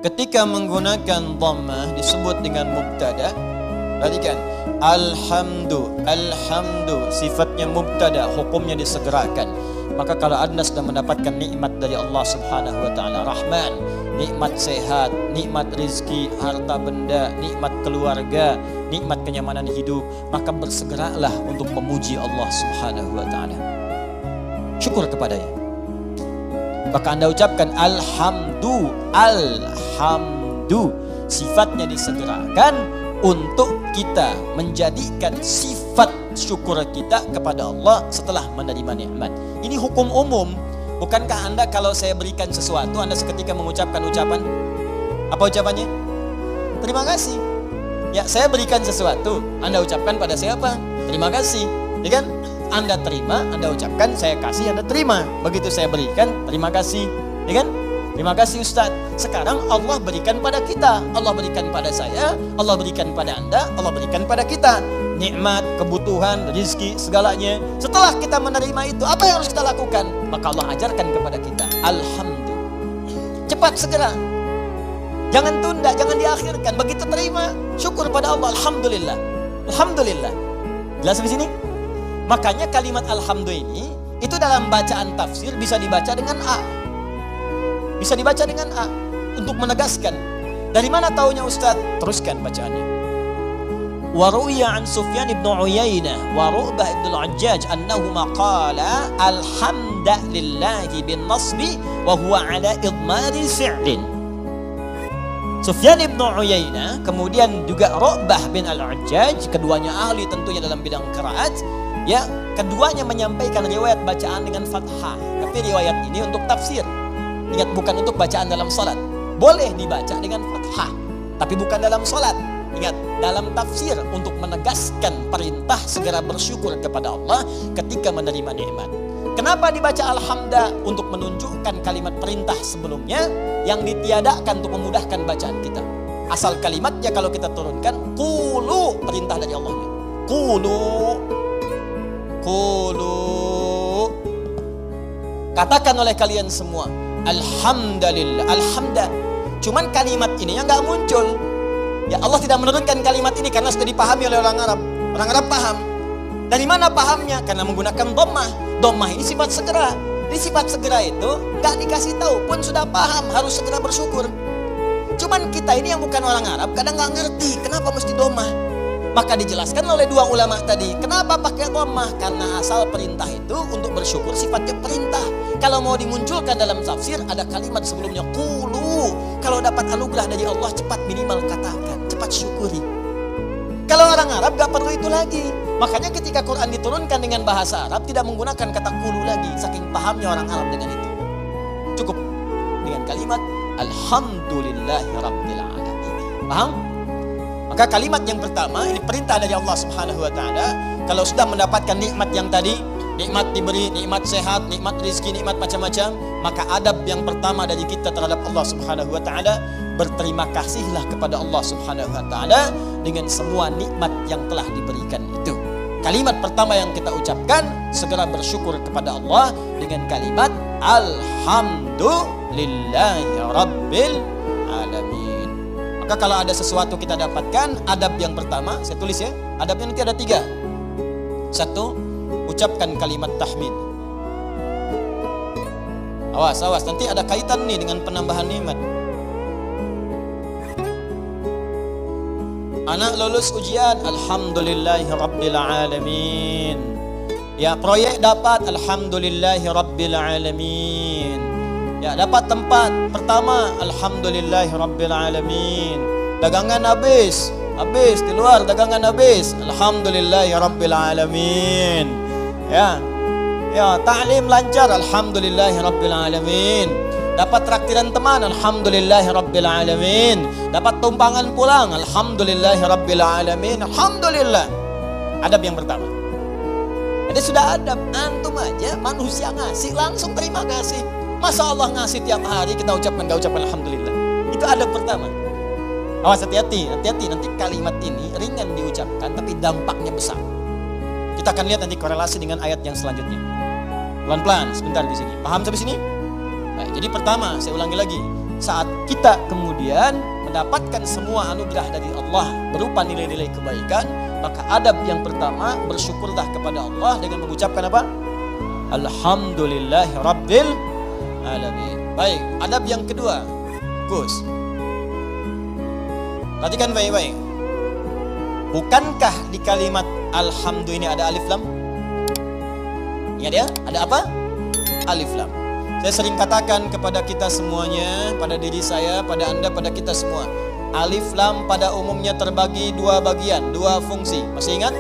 Ketika menggunakan dhammah disebut dengan mubtada. Perhatikan, alhamdu sifatnya mubtada, hukumnya disegerakan. Maka kalau Anda sedang mendapatkan nikmat dari Allah Subhanahu wa taala, Rahman, nikmat sehat, nikmat rezeki, harta benda, nikmat keluarga, nikmat kenyamanan hidup, maka bersegeralah untuk memuji Allah Subhanahu wa taala. Syukur kepadanya. Maka Anda ucapkan alhamdu, sifatnya disegerakan untuk kita menjadikan sifat syukur kita kepada Allah setelah menerima nikmat. Ini hukum umum. Bukankah Anda kalau saya berikan sesuatu, Anda seketika mengucapkan ucapan? Apa ucapannya? Terima kasih. Ya, saya berikan sesuatu, Anda ucapkan pada siapa? Terima kasih. Ya kan? Anda terima, Anda ucapkan, saya kasih, Anda terima. Begitu saya berikan, terima kasih. Ya kan? Terima kasih Ustaz. Sekarang Allah berikan pada kita, Allah berikan pada saya, Allah berikan pada Anda, Allah berikan pada kita. Nikmat, kebutuhan, rezeki, segalanya. Setelah kita menerima itu, apa yang harus kita lakukan? Maka Allah ajarkan kepada kita, alhamdulillah. Cepat segera. Jangan tunda, jangan diakhirkan. Begitu terima, syukur pada Allah, alhamdulillah. Alhamdulillah. Jelas di sini? Makanya kalimat alhamdulillah ini, itu dalam bacaan tafsir bisa dibaca dengan A. Bisa dibaca dengan A untuk menegaskan. Dari mana taunya Ustaz? Teruskan bacaannya. Wa ruwiya an Sufyan ibn Uyainah wa Ru'bah ibn al-Hajjaj annahuma qala alhamdulillahi bin nasbi wa huwa ala idmari fi'lin. Sufyan ibn Uyainah kemudian juga Ru'bah bin al-Hajjaj, keduanya ahli tentunya dalam bidang qiraat. Ya, keduanya menyampaikan riwayat bacaan dengan fathah. Tapi riwayat ini untuk tafsir. Ingat, bukan untuk bacaan dalam salat. Boleh dibaca dengan fathah, tapi bukan dalam salat. Ingat, dalam tafsir untuk menegaskan perintah segera bersyukur kepada Allah ketika menerima nikmat. Kenapa dibaca alhamdulillah? Untuk menunjukkan kalimat perintah sebelumnya yang ditiadakan untuk memudahkan bacaan kita. Asal kalimatnya kalau kita turunkan, qulu, perintah dari Allahnya. Qulu. Katakan oleh kalian semua, alhamdulillah, alhamdulillah. Cuman kalimat ini yang gak muncul. Ya, Allah tidak menurunkan kalimat ini karena sudah dipahami oleh orang Arab. Orang Arab paham. Dari mana pahamnya? Karena menggunakan dhammah. Dhammah ini sifat segera. Di sifat segera itu gak dikasih tahu pun sudah paham harus segera bersyukur. Cuman kita ini yang bukan orang Arab kadang gak ngerti kenapa mesti dhammah. Maka dijelaskan oleh dua ulama tadi, kenapa pakai dhammah? Karena asal perintah itu untuk bersyukur sifatnya perintah. Kalau mau dimunculkan dalam tafsir ada kalimat sebelumnya, qulu. Kalau dapat anugerah dari Allah cepat minimal katakan, cepat syukuri. Kalau orang Arab gak perlu itu lagi. Makanya ketika Quran diturunkan dengan bahasa Arab tidak menggunakan kata qulu lagi, saking pahamnya orang Arab dengan itu. Cukup dengan kalimat alhamdulillahi rabbil alamin. Paham? Maka kalimat yang pertama, ini perintah dari Allah Subhanahu wa taala. Kalau sudah mendapatkan nikmat yang tadi, nikmat diberi, nikmat sehat, nikmat rezeki, nikmat macam-macam, maka adab yang pertama dari kita terhadap Allah Subhanahu wa taala, berterima kasihlah kepada Allah Subhanahu wa taala dengan semua nikmat yang telah diberikan itu. Kalimat pertama yang kita ucapkan, segera bersyukur kepada Allah dengan kalimat alhamdulillahi rabbil alamin. Maka kalau ada sesuatu kita dapatkan, adab yang pertama, saya tulis ya, adabnya nanti ada 3. 1, ucapkan kalimat tahmid. Awas, nanti ada kaitan nih dengan penambahan nikmat. Anak lulus ujian, alhamdulillahi rabbil alamin. Ya, proyek dapat, alhamdulillahi rabbil alamin. Ya, dapat tempat pertama, alhamdulillahi rabbil alamin. Dagangan habis di luar, dagangan habis, alhamdulillahi rabbil alamin. Ya, ta'lim lancar, alhamdulillahi rabbil alamin. Dapat traktiran teman, alhamdulillahi rabbil alamin. Dapat tumpangan pulang, alhamdulillahi rabbil alamin. Alhamdulillah. Adab yang pertama. Jadi sudah adab, antum aja manusia ngasih langsung terima kasih. Masa Allah ngasih tiap hari kita ucapkan gak ucapkan alhamdulillah. Itu adab pertama. Awas, hati-hati nanti kalimat ini ringan diucapkan tapi dampaknya besar. Kita akan lihat nanti korelasi dengan ayat yang selanjutnya. Pelan-pelan sebentar di sini. Paham sampai sini? Baik, jadi pertama saya ulangi lagi, saat kita kemudian kemudian mendapatkan semua anugerah dari Allah berupa nilai-nilai kebaikan, maka adab yang pertama, bersyukurlah kepada Allah dengan mengucapkan apa? Alhamdulillahi Rabbil Alamin. Baik, adab yang kedua, Gus. Perhatikan baik-baik. Bukankah di kalimat Alhamdulillah ini ada alif lam? Ingat ya, ada apa? Alif lam. Saya sering katakan kepada kita semuanya, pada diri saya, pada Anda, pada kita semua. Alif lam pada umumnya terbagi dua bagian, dua fungsi. Masih ingat?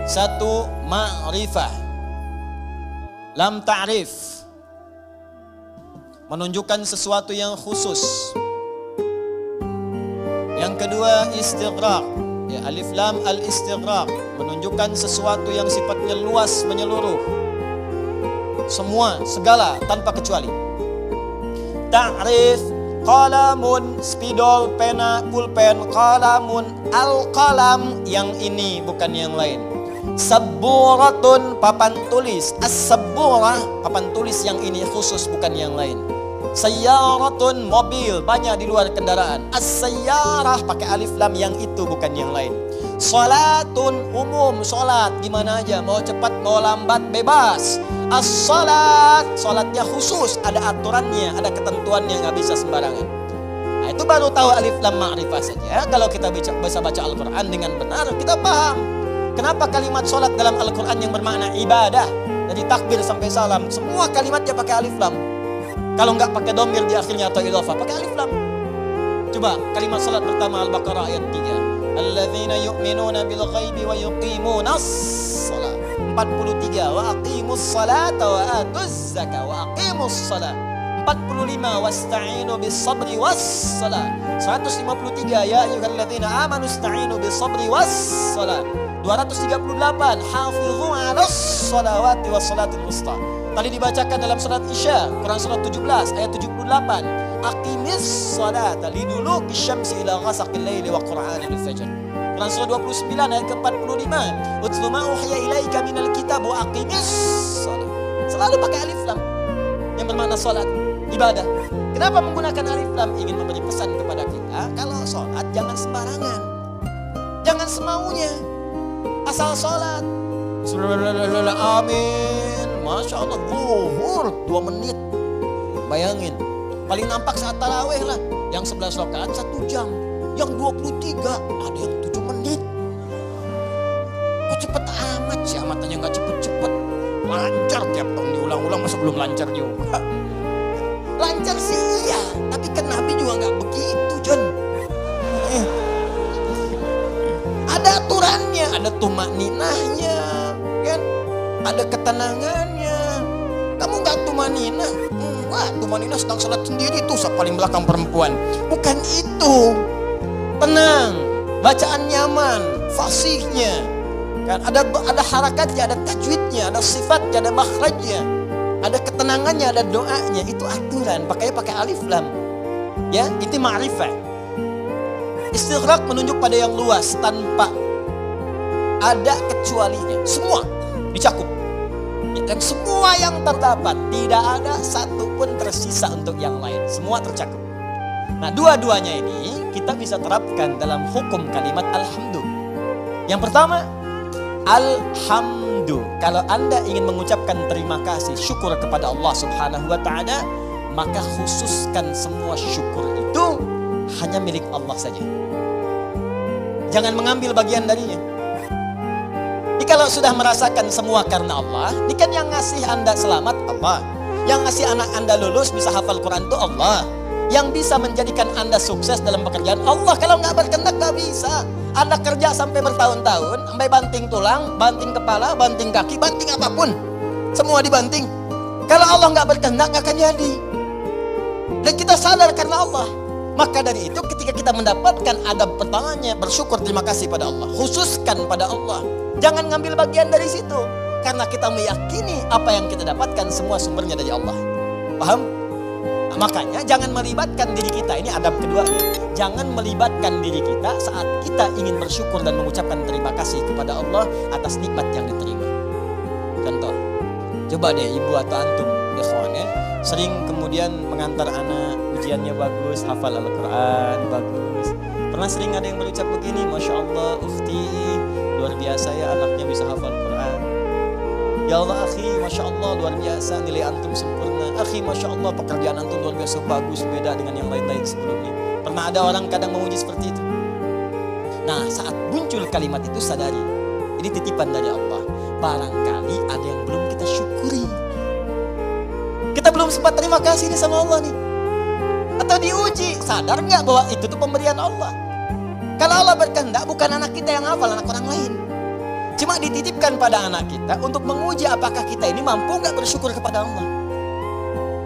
Satu, ma'rifah. Lam ta'rif. Menunjukkan sesuatu yang khusus. Yang kedua, istighraq. Ya, alif lam al-istighraq. Menunjukkan sesuatu yang sifatnya luas, menyeluruh. Semua, segala, tanpa kecuali. Ta'rif, qalamun, spidol, pena, pulpen, qalamun, al-qalam, yang ini bukan yang lain. Sabburatun, papan tulis. As-sabburah, papan tulis yang ini khusus, bukan yang lain. Sayyaratun, mobil, banyak di luar kendaraan. As-sayyarah, pakai alif lam, yang itu bukan yang lain. Salatun, umum, salat, gimana aja, mau cepat, mau lambat, bebas. As-salat, salatnya khusus, ada aturannya, ada ketentuannya, nggak bisa sembarangan. Nah, itu baru tahu alif lam ma'rifah saja. Kalau kita bisa baca Al-Quran dengan benar, kita paham kenapa kalimat salat dalam Al-Quran yang bermakna ibadah, dari takbir sampai salam, semua kalimatnya pakai alif lam. Kalau nggak pakai domir di akhirnya atau idhofah, pakai alif lam. Coba kalimat salat pertama Al-Baqarah ayat 3. Alladzina yu'minuna bil ghaibi wa yuqimunas shalah. 43, wa aqimus salata wa atuz zakah wa aqimus salat. 45, wasta'inu bis sabri was salat. 153, ya ayyuhalladzina amanu ista'inu bis sabri was salat. 238, hafizu 'alas salawati was salatil wusta. Tadi dibacakan dalam surat Isya, Quran surat 17 ayat 78. Aqimis salata liduluki syamsi ila ghasaqil laili wa qur'anil fajr. Quran surah 29 ayat ke-45. Utlu ma uhiya ilaika minal kitab wa aqimis shalah. Selalu pakai alif lam yang bermakna salat, ibadah. Kenapa menggunakan alif lam? Ingin memberi pesan kepada kita, kalau salat jangan sembarangan. Jangan semaunya. Asal salat. Amin. Masya Allah, zuhur 2 menit. Bayangin, paling nampak saat tarawih lah. Yang 11 rakaat 1 jam. Yang 23 ada yang 7 menit. Kok cepet amat sih? Amat aja gak cepet-cepet. Lancar tiap tahun diulang-ulang, masa belum lancar juga? Lancar sih iya, tapi kan Nabi juga gak begitu, John. Ada aturannya, ada tumakninahnya, kan? Ada ketenangannya. Kamu gak tumaninah? Wah, tumaninah sedang sholat sendiri tuh, paling belakang perempuan. Bukan itu. Tenang, bacaan nyaman, fasihnya, kan ada harakatnya, ada tajwidnya, ada sifatnya, ada makhrajnya, ada ketenangannya, ada doanya. Itu aturan, pakai alif lam. Ya, itu ma'rifah. Istighraq menunjuk pada yang luas tanpa ada kecualinya. Semua dicakup. Dan semua yang terdapat, tidak ada satu pun tersisa untuk yang lain. Semua tercakup. Nah, dua-duanya ini kita bisa terapkan dalam hukum kalimat alhamdu. Yang pertama, alhamdu. Kalau Anda ingin mengucapkan terima kasih, syukur kepada Allah Subhanahu wa ta'ala, maka khususkan semua syukur itu hanya milik Allah saja. Jangan mengambil bagian darinya. Ini kalau sudah merasakan semua karena Allah, ini kan yang ngasih Anda selamat Allah. Yang ngasih anak Anda lulus bisa hafal Quran itu Allah. Yang bisa menjadikan Anda sukses dalam pekerjaan Allah. Kalau nggak berkehendak nggak bisa. Anda kerja sampai bertahun-tahun, sampai banting tulang, banting kepala, banting kaki, banting apapun, semua dibanting. Kalau Allah nggak berkehendak nggak akan jadi. Dan kita sadar karena Allah. Maka dari itu ketika kita mendapatkan adab pertamanya, bersyukur, terima kasih pada Allah. Khususkan pada Allah. Jangan ngambil bagian dari situ. Karena kita meyakini apa yang kita dapatkan semua sumbernya dari Allah. Paham? Nah, makanya jangan melibatkan diri kita. Ini adab kedua. Jangan melibatkan diri kita saat kita ingin bersyukur dan mengucapkan terima kasih kepada Allah atas nikmat yang diterima. Contoh, coba deh ibu atau antum, ikhwan ya, sering kemudian mengantar anak ujiannya bagus, hafal Al-Quran, bagus. Pernah sering ada yang berucap begini, Masya Allah, ukhti, luar biasa ya anaknya bisa hafal Al-Quran. Ya Allah akhi, Masya Allah luar biasa, nilai antum sempurna. Akhi, Masya Allah pekerjaan antum luar biasa bagus, beda dengan yang lain-lain sebelumnya. Pernah ada orang kadang memuji seperti itu. Nah, saat muncul kalimat itu sadari, ini titipan dari Allah. Barangkali ada yang belum kita syukuri. Kita belum sempat terima kasih nih sama Allah nih. Atau diuji, sadar nggak bahwa itu tuh pemberian Allah. Kalau Allah berkehendak bukan anak kita yang hafal, anak orang lain. Cuma dititipkan pada anak kita untuk menguji apakah kita ini mampu nggak bersyukur kepada Allah.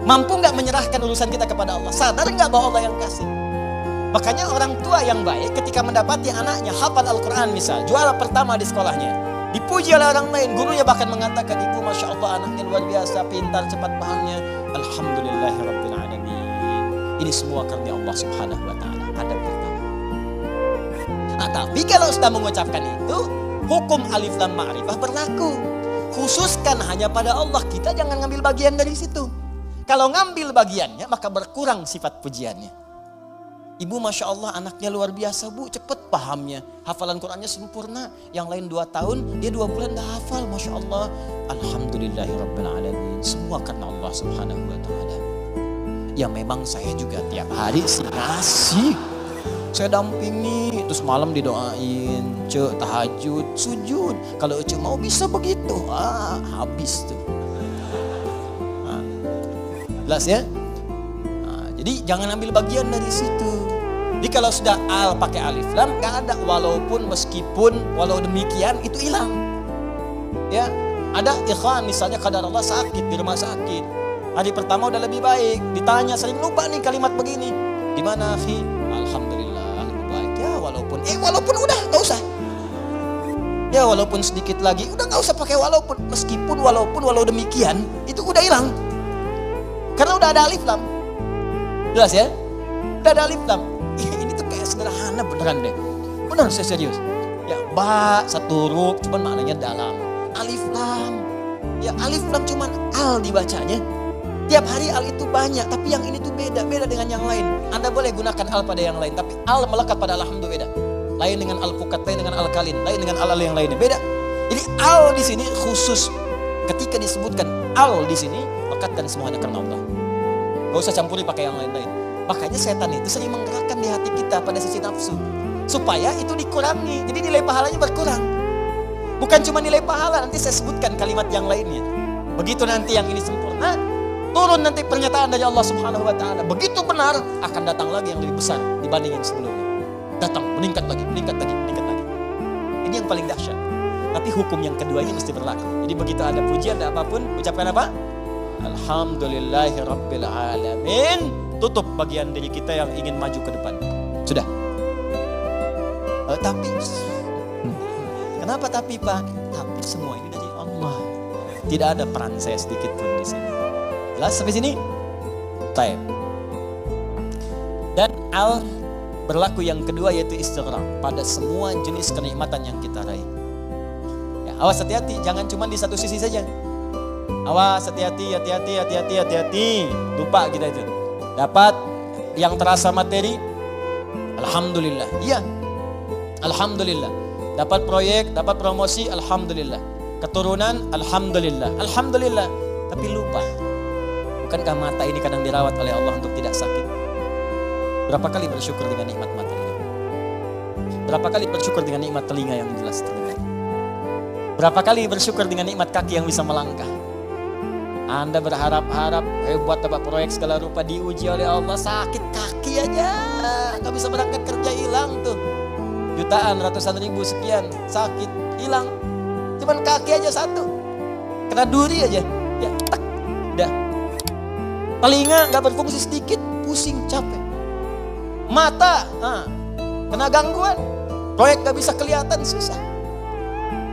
Mampu nggak menyerahkan urusan kita kepada Allah. Sadar nggak bahwa Allah yang kasih. Makanya orang tua yang baik ketika mendapati anaknya hafal Al-Quran misal, juara pertama di sekolahnya, dipuji oleh orang lain, gurunya bahkan mengatakan, ibu Masya Allah anaknya luar biasa, pintar, cepat pahamnya. Alhamdulillahirabbil alamin. Ini semua karena Allah Subhanahu wa taala. Adab pertama. Nah, tapi kalau sudah mengucapkan itu, hukum alif lam ma'rifah berlaku. Khususkan hanya pada Allah, kita jangan ngambil bagian dari situ. Kalau ngambil bagiannya, maka berkurang sifat pujiannya. Ibu Masya Allah anaknya luar biasa bu, cepet pahamnya, hafalan Qurannya sempurna. Yang lain 2 tahun, dia 2 bulan dah hafal, Masya Allah. Alhamdulillahirabbil alamin. Semua karena Allah Subhanahu wa taala. Ya memang saya juga tiap hari sih ngasih. Saya dampingi, terus malam didoain, cek tahajud, sujud. Kalau cek mau bisa begitu, habis tuh. Jelas ya? Jadi jangan ambil bagian dari situ. Jadi kalau sudah al pakai alif lam nggak ada, walaupun meskipun walau demikian itu hilang. Ya, ada ikhwan misalnya kadar Allah sakit di rumah sakit. Hari pertama udah lebih baik, ditanya sering lupa nih kalimat begini. Gimana akhi? Alhamdulillah lebih baik. Ya walaupun udah nggak usah. Ya walaupun sedikit lagi udah nggak usah pakai walaupun, meskipun walaupun walau demikian itu udah hilang. Karena udah ada alif lam. Jelas ya? Udah ada alif lam. Ini tuh kayak sederhana beneran deh. Bener saya serius. Ya ba satu huruf cuman maknanya dalam. Alif lam. Ya alif lam cuman al dibacanya. Tiap hari al itu banyak, tapi yang ini tuh beda dengan yang lain. Anda boleh gunakan al pada yang lain, tapi al melekat pada alhamdulillah beda. Lain dengan al pukat, lain dengan al kalin, lain dengan al yang lainnya beda. Jadi al di sini khusus ketika disebutkan al di sini lekatkan semuanya karena Allah. Gak usah campuri pakai yang lain-lain. Makanya setan itu sering menggerakkan di hati kita pada sisi nafsu. Supaya itu dikurangi. Jadi nilai pahalanya berkurang. Bukan cuma nilai pahala, nanti saya sebutkan kalimat yang lainnya. Begitu nanti yang ini sempurna, turun nanti pernyataan dari Allah Subhanahu wa taala. Begitu benar, akan datang lagi yang lebih besar dibanding yang sebelumnya. Datang, meningkat lagi. Ini yang paling dahsyat. Tapi hukum yang keduanya mesti berlaku. Jadi begitu ada pujian, ada apapun, ucapkan apa? Alhamdulillahirabbil alamin. Tutup bagian diri kita yang ingin maju ke depan. Sudah. Tapi kenapa tapi Pak? Tapi semua ini dari Allah. Tidak ada peran saya sedikit pun di sini. Jelas sampai sini? Baik. Dan al berlaku yang kedua yaitu istighraq pada semua jenis kenikmatan yang kita raih. Ya, awas hati-hati, jangan cuma di satu sisi saja. Awas hati-hati. Lupa kita itu. Dapat yang terasa materi, alhamdulillah. Iya. Alhamdulillah. Dapat proyek, dapat promosi, alhamdulillah. Keturunan, alhamdulillah. Alhamdulillah. Tapi lupa. Bukankah mata ini kadang dirawat oleh Allah untuk tidak sakit? Berapa kali bersyukur dengan nikmat mata ini? Berapa kali bersyukur dengan nikmat telinga yang jelas terdengar? Berapa kali bersyukur dengan nikmat kaki yang bisa melangkah? Anda berharap-harap buat dapat proyek segala rupa, diuji oleh Allah, sakit kaki aja, nggak bisa berangkat kerja, hilang tuh jutaan, ratusan ribu sekian, sakit hilang. Cuman kaki aja satu, kena duri aja, ya tak, udah. Telinga nggak berfungsi sedikit, pusing, capek. Mata, kena gangguan, proyek nggak bisa kelihatan, susah.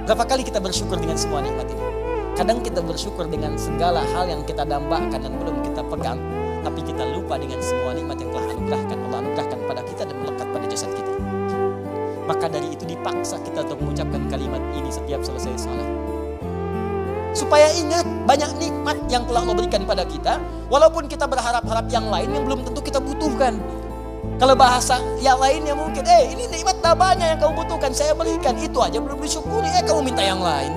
Berapa kali kita bersyukur dengan semua nikmat ini? Kadang kita bersyukur dengan segala hal yang kita dambakan dan belum kita pegang, tapi kita lupa dengan semua nikmat yang telah Allah anugerahkan pada kita dan melekat pada jasad kita. Maka dari itu dipaksa kita untuk mengucapkan kalimat ini setiap selesai salat. Supaya ingat banyak nikmat yang telah Allah berikan pada kita. Walaupun kita berharap-harap yang lain yang belum tentu kita butuhkan. Kalau bahasa yang lainnya mungkin, ini nikmat banyak yang kamu butuhkan, saya berikan. Itu aja belum disyukuri, kamu minta yang lain.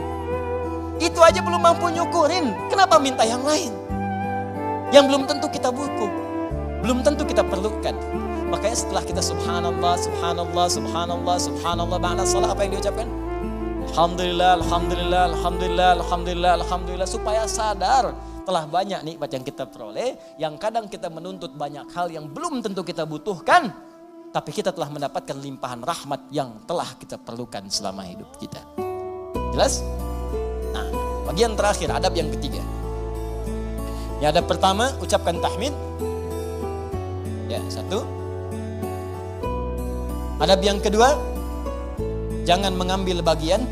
Itu aja belum mampu nyukurin, kenapa minta yang lain? Yang belum tentu kita butuh, belum tentu kita perlukan. Makanya setelah kita subhanallah, subhanallah, subhanallah, subhanallah, ba'da salat apa yang diucapkan? Alhamdulillah, alhamdulillah, alhamdulillah, alhamdulillah, alhamdulillah. Supaya sadar telah banyak nikmat yang kita peroleh, yang kadang kita menuntut banyak hal yang belum tentu kita butuhkan, tapi kita telah mendapatkan limpahan rahmat yang telah kita perlukan selama hidup kita. Jelas? Nah, bagian terakhir, adab yang ketiga. Ya, adab pertama, ucapkan tahmid. Ya, satu. Adab yang kedua, jangan mengambil bagian.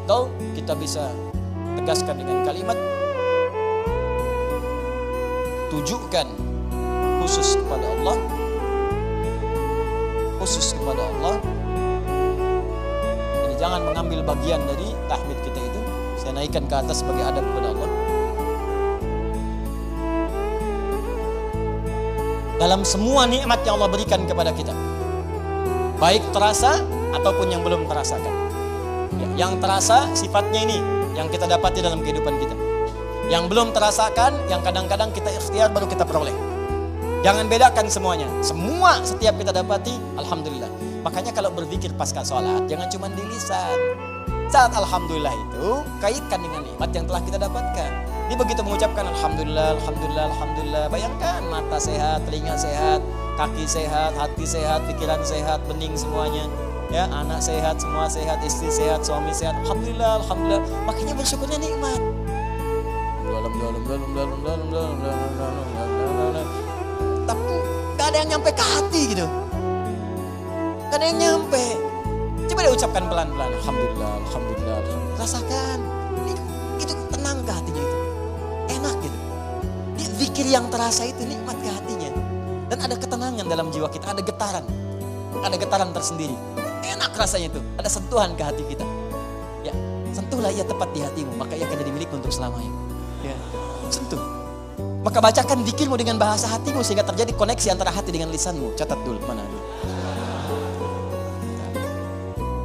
Atau kita bisa tegaskan dengan kalimat, tujukan khusus kepada Allah. Khusus kepada Allah. Jadi jangan mengambil bagian dari tahmid kita itu. Saya naikkan ke atas sebagai adab kepada Allah. Dalam semua nikmat yang Allah berikan kepada kita, baik terasa ataupun yang belum terasakan. Yang terasa sifatnya ini yang kita dapati dalam kehidupan kita. Yang belum terasakan, yang kadang-kadang kita ikhtiar baru kita peroleh. Jangan bedakan semuanya. Semua setiap kita dapati, alhamdulillah. Makanya kalau berzikir pasca sholat, jangan cuma di lisan. Saat alhamdulillah itu, kaitkan dengan nikmat yang telah kita dapatkan. Jadi begitu mengucapkan alhamdulillah, alhamdulillah, alhamdulillah. Bayangkan mata sehat, telinga sehat, kaki sehat, hati sehat, pikiran sehat, bening semuanya. Ya, anak sehat, semua sehat, istri sehat, suami sehat. Alhamdulillah, alhamdulillah. Makanya bersyukurnya nikmat. Tapi gak ada yang nyampe ke hati gitu. Gak ada yang nyampe. Coba deh ucapkan pelan-pelan. Alhamdulillah, alhamdulillah, alhamdulillah. Rasakan. Itu tenang ke hatinya itu. Enak gitu. Zikir yang terasa itu nikmat ke hatinya. Dan ada ketenangan dalam jiwa kita. Ada getaran. Ada getaran tersendiri. Enak rasanya itu. Ada sentuhan ke hati kita. Ya, sentuhlah ia tepat di hatimu. Maka ia akan jadi milikmu untuk selamanya. Ya, sentuh. Maka bacakan zikirmu dengan bahasa hatimu sehingga terjadi koneksi antara hati dengan lisanmu. Catat dulu, mana dulu.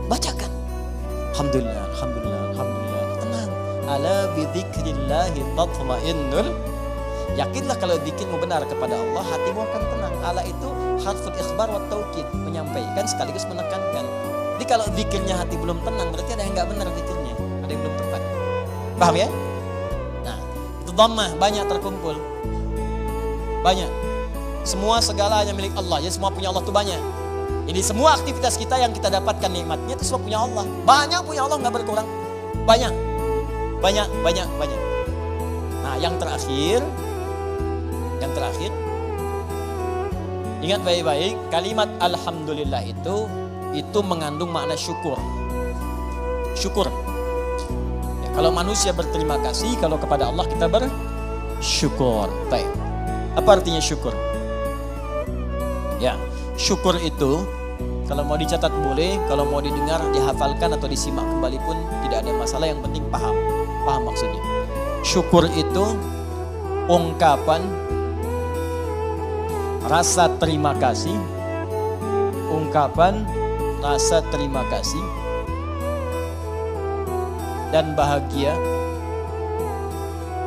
Bacakan. Alhamdulillah, alhamdulillah, alhamdulillah. Tenang. Ala bidzikrillahi tatma'innul. Yakinlah kalau zikirmu benar kepada Allah, hatimu akan tenang. Ala itu harful ikhbar wa taukid, menyampaikan sekaligus menekankan. Jadi kalau zikirnya hati belum tenang, berarti ada yang enggak benar zikirnya, ada yang belum tepat. Paham ya? Nah, itu dhammah banyak terkumpul. Banyak. Semua segalanya milik Allah. Jadi semua punya Allah itu banyak. Jadi semua aktivitas kita yang kita dapatkan nikmatnya itu semua punya Allah. Banyak punya Allah, enggak berkurang. Banyak. Banyak, banyak, banyak. Nah, yang terakhir ingat baik-baik, kalimat alhamdulillah itu mengandung makna syukur. Syukur. Ya, kalau manusia berterima kasih, kalau kepada Allah kita bersyukur. Baik. Apa artinya syukur? Ya, syukur itu kalau mau dicatat boleh, kalau mau didengar, dihafalkan atau disimak kembali pun tidak ada masalah, yang penting paham maksudnya. Syukur itu ungkapan rasa terima kasih, ungkapan rasa terima kasih dan bahagia,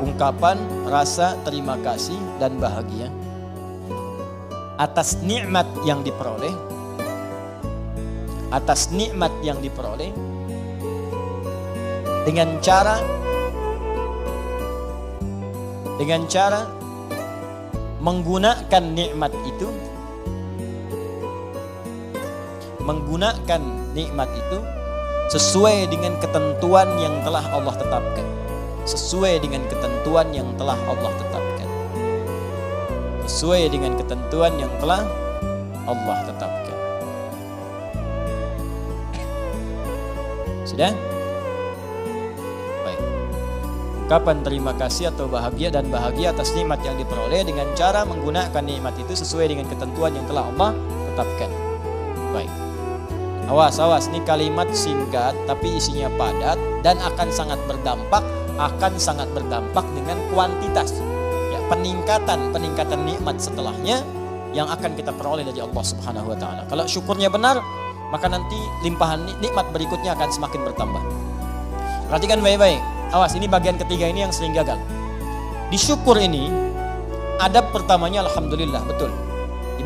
ungkapan rasa terima kasih dan bahagia atas nikmat yang diperoleh, atas nikmat yang diperoleh dengan cara menggunakan nikmat itu sesuai dengan ketentuan yang telah Allah tetapkan. Sesuai dengan ketentuan yang telah Allah tetapkan. Sesuai dengan ketentuan yang telah Allah tetapkan. Sudah? Baik. Ungkapan terima kasih atau bahagia dan bahagia atas nikmat yang diperoleh dengan cara menggunakan nikmat itu sesuai dengan ketentuan yang telah Allah tetapkan. Baik. Awas, ini kalimat singkat tapi isinya padat dan akan sangat berdampak dengan kuantitas. Ya, peningkatan nikmat setelahnya yang akan kita peroleh dari Allah Subhanahu wa taala. Kalau syukurnya benar, maka nanti limpahan nikmat berikutnya akan semakin bertambah. Perhatikan baik-baik. Awas, ini bagian ketiga ini yang sering gagal. Di syukur ini, adab pertamanya alhamdulillah, betul.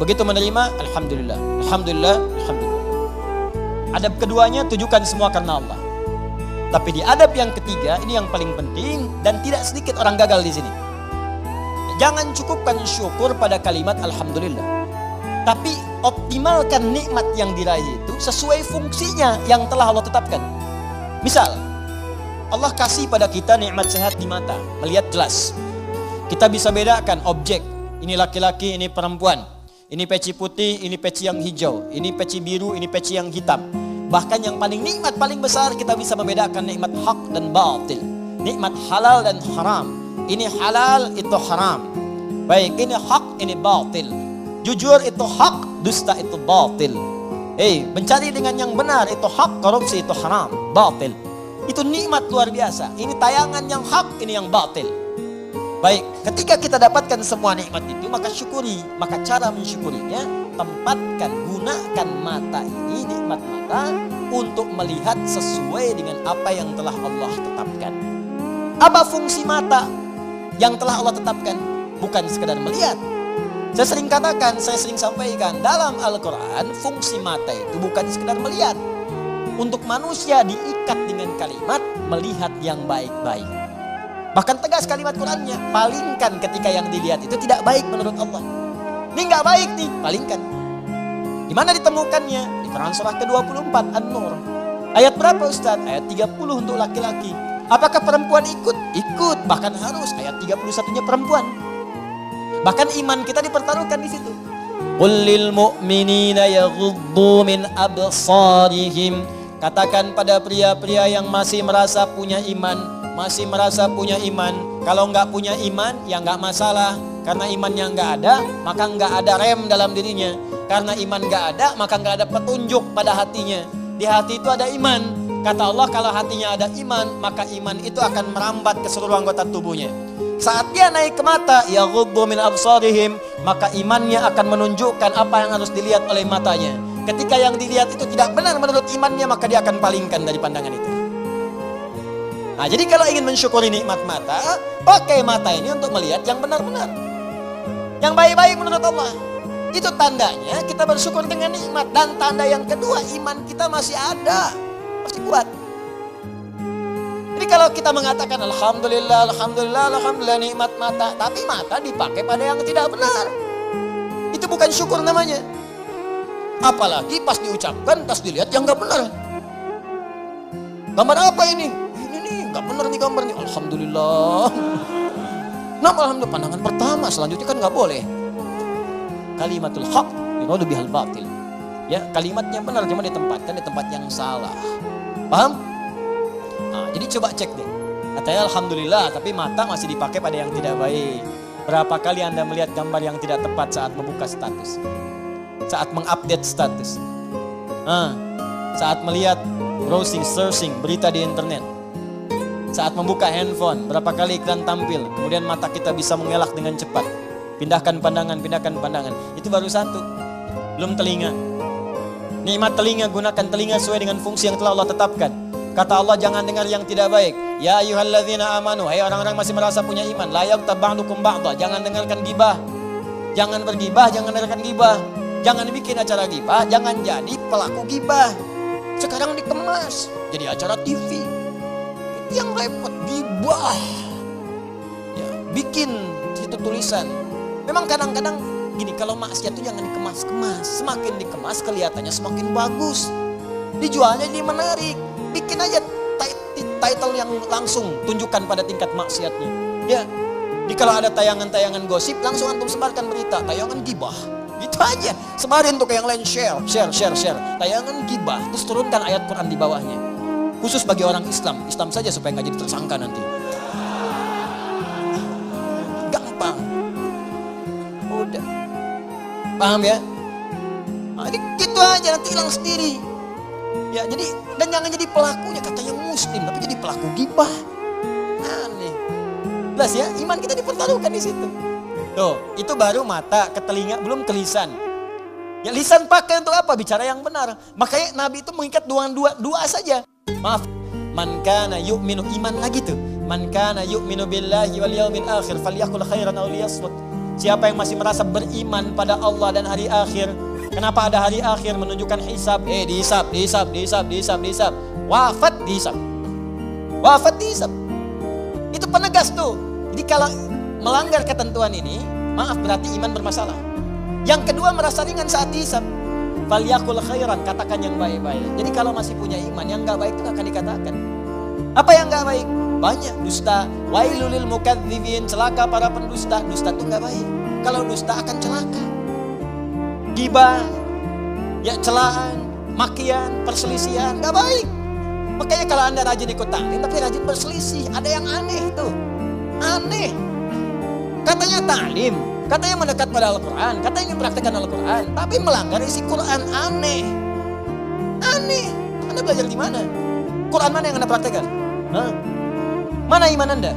Begitu menerima, alhamdulillah. Adab keduanya, tujukan semua karena Allah. Tapi di adab yang ketiga, ini yang paling penting dan tidak sedikit orang gagal di sini. Jangan cukupkan syukur pada kalimat alhamdulillah. Tapi optimalkan nikmat yang diraih itu sesuai fungsinya yang telah Allah tetapkan. Misal, Allah kasih pada kita nikmat sehat di mata, melihat jelas. Kita bisa bedakan objek, ini laki-laki, ini perempuan. Ini peci putih, ini peci yang hijau, ini peci biru, ini peci yang hitam. Bahkan yang paling nikmat paling besar, kita bisa membedakan nikmat hak dan batil, nikmat halal dan haram. Ini halal, itu haram. Baik, ini hak, ini batil. Jujur itu hak, dusta itu batil. Mencari dengan yang benar itu hak, korupsi itu haram, batil. Itu nikmat luar biasa. Ini tayangan yang hak, ini yang batil. Baik, ketika kita dapatkan semua nikmat itu, maka syukuri. Maka cara mensyukurinya, gunakan mata ini, nikmat mata, untuk melihat sesuai dengan apa yang telah Allah tetapkan. Apa fungsi mata yang telah Allah tetapkan? Bukan sekedar melihat. Saya sering katakan, saya sering sampaikan, dalam Al-Quran, fungsi mata itu bukan sekedar melihat. Untuk manusia diikat dengan kalimat, melihat yang baik-baik. Bahkan tegas kalimat Qurannya, palingkan ketika yang dilihat itu tidak baik menurut Allah. Ini nggak baik nih, palingkan. Di mana ditemukannya? Di Quran surah ke-24 An-Nur. Ayat berapa Ustaz? Ayat 30 untuk laki-laki. Apakah perempuan ikut? Ikut, bahkan harus. Ayat 31-nya perempuan. Bahkan iman kita dipertaruhkan di situ. Qul lil mu'minina yaghuddu min absarihim. Katakan pada pria-pria yang masih merasa punya iman, kalau nggak punya iman ya nggak masalah, karena imannya nggak ada maka nggak ada rem dalam dirinya, karena iman nggak ada maka nggak ada petunjuk pada hatinya. Di hati itu ada iman, kata Allah, kalau hatinya ada iman maka iman itu akan merambat ke seluruh anggota tubuhnya. Saat dia naik ke mata, yaghuddu min absarihim, maka imannya akan menunjukkan apa yang harus dilihat oleh matanya. Ketika yang dilihat itu tidak benar menurut imannya, maka dia akan palingkan dari pandangan itu. Nah, jadi kalau ingin mensyukuri nikmat mata, pakai mata ini untuk melihat yang benar-benar, yang baik-baik menurut Allah. Itu tandanya kita bersyukur dengan nikmat. Dan tanda yang kedua, iman kita masih ada, masih kuat. Jadi kalau kita mengatakan alhamdulillah nikmat mata, tapi mata dipakai pada yang tidak benar, itu bukan syukur namanya. Apalagi pas diucapkan, pas dilihat yang gak benar. Gambar apa ini? Gak bener nih gambar nih, alhamdulillah. Nah, alhamdulillah, pandangan pertama, selanjutnya kan gak boleh. Kalimatul haq yuradu bihal batil. Ya, kalimatnya benar cuma ditempatkan di tempat yang salah. Paham? Nah, jadi coba cek deh. Katanya alhamdulillah, tapi mata masih dipakai pada yang tidak baik. Berapa kali Anda melihat gambar yang tidak tepat saat membuka status, saat mengupdate status, saat melihat browsing, searching berita di internet, saat membuka handphone, berapa kali iklan tampil, kemudian mata kita bisa mengelak dengan cepat. Pindahkan pandangan. Itu baru satu. Belum telinga. Nikmat telinga, gunakan telinga sesuai dengan fungsi yang telah Allah tetapkan. Kata Allah, jangan dengar yang tidak baik. Ya ayyuhalladzina amanu, hai orang-orang masih merasa punya iman, la yaghtab ba'dukum ba'dha, jangan dengarkan gibah. Jangan bergibah, jangan dengarkan gibah. Jangan bikin acara gibah, jangan jadi pelaku gibah. Sekarang dikemas jadi acara TV. Yang repot gibah, ya, bikin situ tulisan. Memang kadang-kadang gini, kalau maksiat itu jangan dikemas-kemas. Semakin dikemas kelihatannya semakin bagus, dijualnya jadi menarik. Bikin aja title yang langsung tunjukkan pada tingkat maksiatnya. Ya, jadi kalau ada tayangan-tayangan gosip, langsung antum sebarkan berita tayangan gibah. Gitu aja, sebarin tuh ke yang lain, share. Tayangan gibah, terus turunkan ayat Quran di bawahnya. Khusus bagi orang Islam saja supaya nggak jadi tersangka nanti. Gampang. Udah. Paham ya? Nah, gitu aja nanti hilang sendiri. Ya, jadi dan jangan jadi pelakunya, katanya muslim tapi jadi pelaku gibah. Aneh. Jelas ya, iman kita dipertaruhkan di situ. Tuh, itu baru mata, ke telinga, belum ke lisan. Ya lisan pakai untuk apa? Bicara yang benar. Makanya Nabi itu mengikat dua saja. Maaf, man kana yu'minu, iman lagi tuh. Man kana yu'minu billahi wal yaumil akhir falyaqul khairan aw liyasmut. Siapa yang masih merasa beriman pada Allah dan hari akhir. Kenapa ada hari akhir? Menunjukkan hisab. Dihisab. Wafat dihisab. Itu penegas tuh. Jadi kalau melanggar ketentuan ini, maaf berarti iman bermasalah. Yang kedua merasa ringan saat dihisab. Falyaqul khairan, katakan yang baik-baik. Jadi kalau masih punya iman, yang gak baik itu akan dikatakan. Apa yang gak baik? Banyak dusta. Wailul lil mukadzibin, celaka para pendusta. Dusta itu gak baik. Kalau dusta akan celaka. Gibah, ya celaan, makian, perselisihan, gak baik. Makanya kalau Anda rajin ikut taklim tapi rajin berselisih, ada yang aneh tuh. Aneh. Katanya taklim, katanya mendekat pada Al-Quran, katanya ingin praktekkan Al-Quran, tapi melanggar isi Quran. Aneh. Anda belajar di mana? Quran mana yang Anda praktekkan? Mana iman Anda?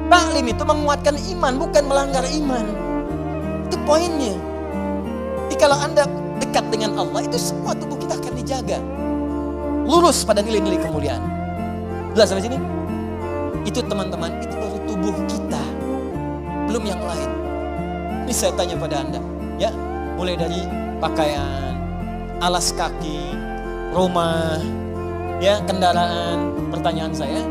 Taklim itu menguatkan iman, bukan melanggar iman. Itu poinnya. Jadi kalau Anda dekat dengan Allah, itu semua tubuh kita akan dijaga. Lurus pada nilai-nilai kemuliaan. Jelas sampai sini? Itu teman-teman, itu baru tubuh kita. Belum yang lain. Ini saya tanya pada Anda. Ya, mulai dari pakaian, alas kaki, rumah, ya kendaraan. Pertanyaan saya,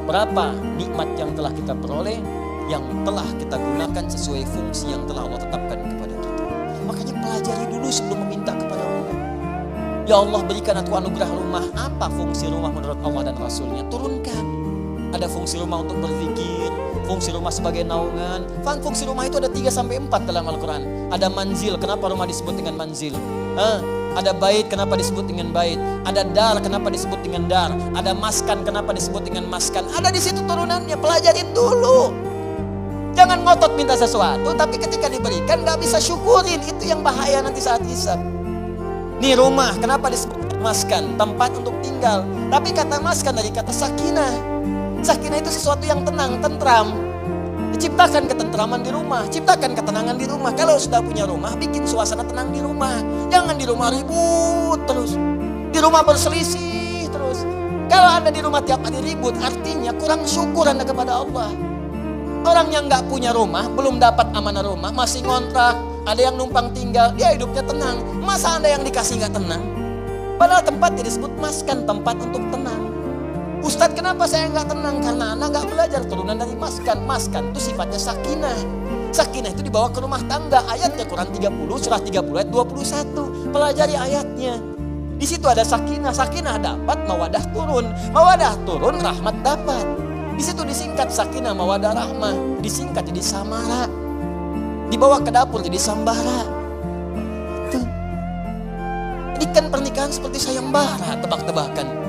berapa nikmat yang telah kita peroleh, yang telah kita gunakan sesuai fungsi yang telah Allah tetapkan kepada kita. Makanya pelajari dulu sebelum meminta kepada Allah. Ya Allah, berikan aku anugerah rumah. Apa fungsi rumah menurut Allah dan Rasulnya? Turunkan. Ada fungsi rumah untuk berzikir, fungsi rumah sebagai naungan. Fungsi rumah itu ada 3-4 dalam Al-Quran. Ada manzil, kenapa rumah disebut dengan manzil? Ada bait, kenapa disebut dengan bait? Ada dar, kenapa disebut dengan dar? Ada maskan, kenapa disebut dengan maskan? Ada di situ turunannya, pelajarin dulu. Jangan ngotot minta sesuatu, tapi ketika diberikan gak bisa syukurin. Itu yang bahaya nanti saat hisab. Nih rumah, kenapa disebut maskan? Tempat untuk tinggal. Tapi kata maskan dari kata sakinah. Sakinah itu sesuatu yang tenang, tentram. Ciptakan ketentraman di rumah, ciptakan ketenangan di rumah. Kalau sudah punya rumah, bikin suasana tenang di rumah. Jangan di rumah ribut terus. Di rumah berselisih terus. Kalau Anda di rumah tiap hari ribut, artinya kurang syukur Anda kepada Allah. Orang yang gak punya rumah, belum dapat amanah rumah, masih ngontrak, ada yang numpang tinggal, dia hidupnya tenang. Masa Anda yang dikasih gak tenang? Padahal tempatnya disebut maskan, tempat untuk tenang. Ustadz, kenapa saya gak tenang? Karena Anda gak belajar turunan dari maskan. Maskan itu sifatnya sakinah. Sakinah itu dibawa ke rumah tangga. Ayatnya Quran 30, surah 30 ayat 21. Pelajari ayatnya. Di situ ada sakinah. Sakinah dapat, mawadah turun. Mawadah turun, rahmat dapat. Di situ disingkat sakinah, mawadah, rahmah. Disingkat jadi samara. Dibawa ke dapur jadi sambara. Tuh. Ini kan pernikahan seperti sayembara, tebak-tebakan.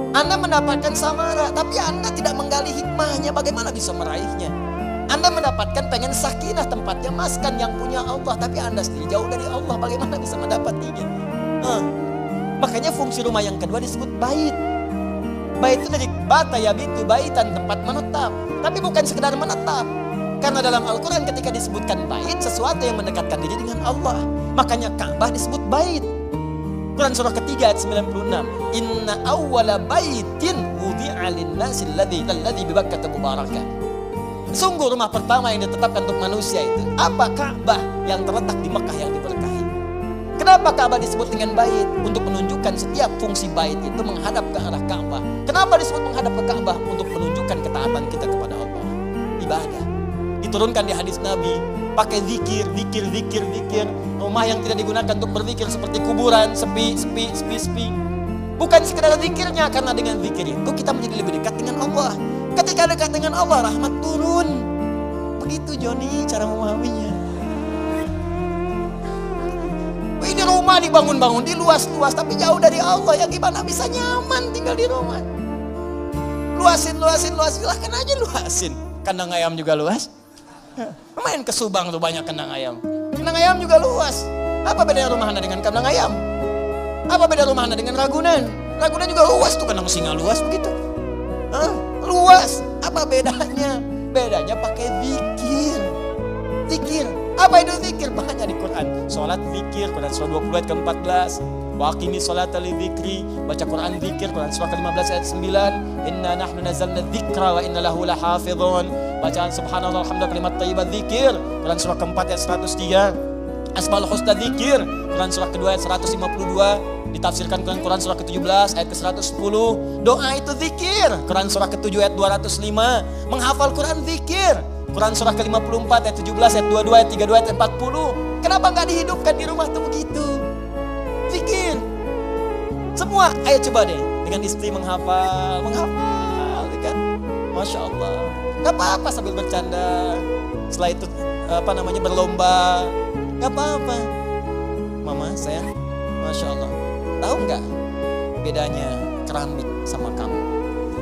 Anda mendapatkan samara, tapi Anda tidak menggali hikmahnya, bagaimana bisa meraihnya. Anda mendapatkan pengen sakinah, tempatnya maskan yang punya Allah, tapi Anda sendiri jauh dari Allah, bagaimana bisa mendapatinya? Makanya fungsi rumah yang kedua disebut bait. Bait itu dari bata yabitu, baitan, tempat menetap. Tapi bukan sekedar menetap. Karena dalam Al-Quran ketika disebutkan bait, sesuatu yang mendekatkan diri dengan Allah. Makanya Ka'bah disebut bait. Quran surah ketiga ayat 96. Inna awwala baitin wudi'a lin-nasi alladzi bi Bakkah mubarakah. Sungguh rumah pertama yang ditetapkan untuk manusia itu apa? Ka'bah yang terletak di Mekah yang diberkahi. Kenapa Ka'bah disebut dengan bait? Untuk menunjukkan setiap fungsi bait itu menghadap ke arah Ka'bah. Kenapa disebut menghadap ke Ka'bah? Untuk menunjukkan ketaatan kita kepada Allah. Ibadah. Diturunkan di hadis Nabi, pakai zikir. Rumah yang tidak digunakan untuk berzikir seperti kuburan, sepi. Bukan sekedar zikirnya, karena dengan zikir itu kita menjadi lebih dekat dengan Allah. Ketika dekat dengan Allah, rahmat turun. Begitu Joni cara memahaminya. Ini rumah dibangun-bangun, di luas-luas, tapi jauh dari Allah. Ya gimana bisa nyaman tinggal di rumah? Luasin. Silahkan aja luasin. Kandang ayam juga luas. Main ke Subang tuh banyak kandang ayam. Kandang ayam juga luas. Apa bedanya rumah Anda dengan kandang ayam? Apa beda rumah Anda dengan Ragunan? Ragunan juga luas tuh, kandang singa luas begitu. Luas. Apa bedanya? Bedanya pakai zikir. Zikir. Apa itu zikir? Banyak di Quran. Salat zikir, Quran surah 20 ayat ke-14. Wa aqimi sholata li dzikri, baca Quran zikir, Quran surah ke-15 ayat 9. Inna nahnu nazzalna dzikra wa inna lahu lahafizun. Bacaan subhanallah alhamdulillah kalimat thayyibah zikir, Quran surah ke-4 ayat 103. Asmaul husna zikir, Quran surah ke-2 ayat 152. Ditafsirkan dengan Quran surah ke-17 ayat ke-110. Doa itu zikir, Quran surah ke-7 ayat 205. Menghafal Quran zikir, Quran surah ke-54 ayat 17 ayat 22 ayat 32 ayat 40. Kenapa nggak dihidupkan di rumah tuh begitu? Zikir. Semua, ayo coba deh dengan istri menghafal kan? Masya Allah. Gak apa-apa sambil bercanda. Setelah itu berlomba. Gak apa-apa. Mama sayang, Masya Allah. Tahu nggak bedanya keramik sama kamu?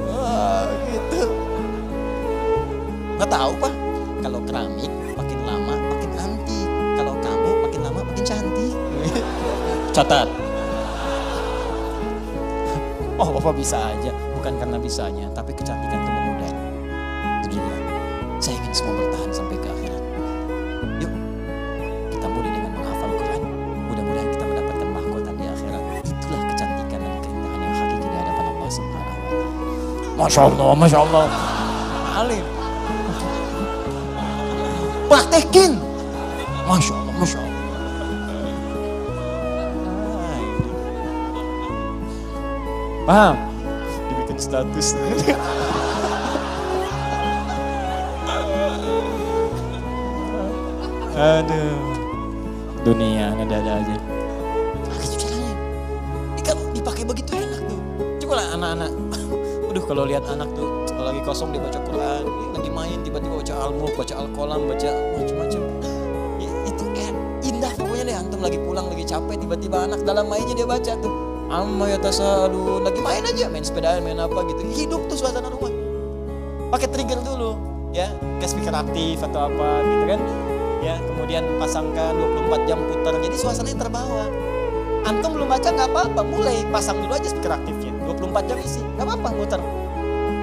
Wah, gitu. Nggak tahu Pak. Kalau keramik makin lama makin antik. Kalau kamu makin lama makin cantik. Catat. Oh, Bapak bisa aja. Bukan karena bisanya, tapi kecantikan itu memudar. Beginilah. Saya ingin semua bertahan sampai ke akhirat. Yuk, kita mulai dengan menghafal Quran. Mudah-mudahan kita mendapatkan mahkota di akhirat. Itulah kecantikan dan keindahan yang hakiki di hadapan Allah Subhanahu wa Ta'ala. Masya Allah, Masya Allah. Alim. Praktekin. Masya Allah, Masya Allah. Paham? Dibikin status. Aduh. Dunia ada aja. Itu caranya. Ini kalau dipakai begitu enak tuh. Coba lah anak-anak. Aduh, kalau lihat anak tuh kalau lagi kosong dia baca Quran, lagi main tiba-tiba baca Al-Mulk, baca Al-Qalam, baca macam-macam. Ya, itu indah pokoknya deh. Antum lagi pulang lagi capek tiba-tiba anak dalam mainnya dia baca tuh. Amma yatasalu, lagi main aja, main sepedaan, main apa gitu. Hidup tuh suasana rumah. Pakai trigger dulu, ya, kayak speaker aktif atau apa gitu kan. Ya, kemudian pasangkan 24 jam putar. Jadi suasananya terbawa. Antum belum baca nggak apa-apa, mulai pasang dulu aja speaker aktifnya. 24 jam isi, nggak apa-apa muter.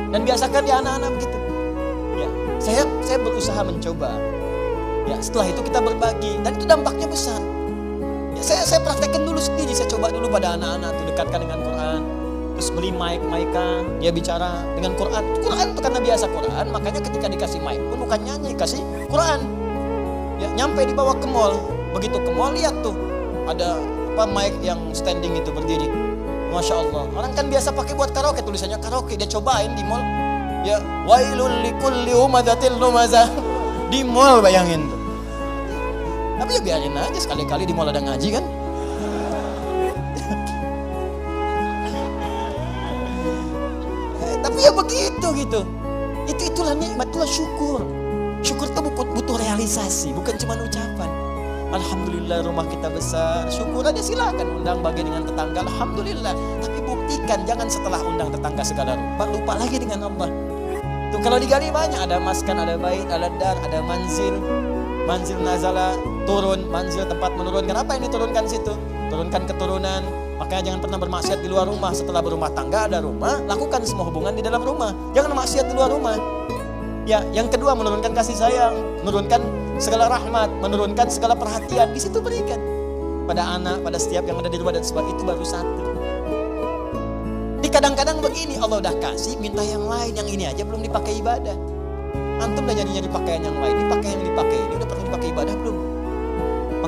Dan biasakan di anak-anak begitu. Ya, saya berusaha mencoba. Ya, setelah itu kita berbagi dan itu dampaknya besar. Saya praktekkan dulu sendiri, saya coba dulu pada anak-anak tuh dekatkan dengan Quran. Terus beli mic-mican, dia bicara dengan Quran. Quran itu karena biasa Quran, makanya ketika dikasih mic pun bukan nyanyi, kasih Quran. Ya, nyampe dibawa ke mall, begitu ke mall lihat tuh ada mic yang standing itu berdiri. Masya Allah, orang kan biasa pakai buat karaoke, tulisannya karaoke, dia cobain di mall. Ya, wailul likulli humadzatil lumazah. Di mall bayangin tuh. Tapi ya biarin aja, sekali-kali di mall ada ngaji kan. Tapi ya begitu gitu. Itulah nikmat, itulah syukur. Syukur itu butuh realisasi, bukan cuma ucapan. Alhamdulillah rumah kita besar. Syukur aja, silakan undang bagi dengan tetangga. Alhamdulillah. Tapi buktikan, jangan setelah undang tetangga segala lupa lagi dengan Allah. Tuh kalau digali banyak, ada maskan, ada bait, ada dar, ada manzil nazala, turun, manzil tempat menurunkan. Apa yang diturunkan situ? Turunkan keturunan. Makanya jangan pernah bermaksiat di luar rumah. Setelah berumah tangga ada rumah, lakukan semua hubungan di dalam rumah. Jangan maksiat di luar rumah. Ya, yang kedua menurunkan kasih sayang, menurunkan segala rahmat, menurunkan segala perhatian. Di situ berikan pada anak, pada setiap yang ada di rumah dan sebab itu baru satu. Di kadang-kadang begini, Allah udah kasih, minta yang lain, yang ini aja belum dipakai ibadah. Antum udah nyari pakaian yang lain, dipakai yang dipakai ini udah pernah dipakai ibadah belum?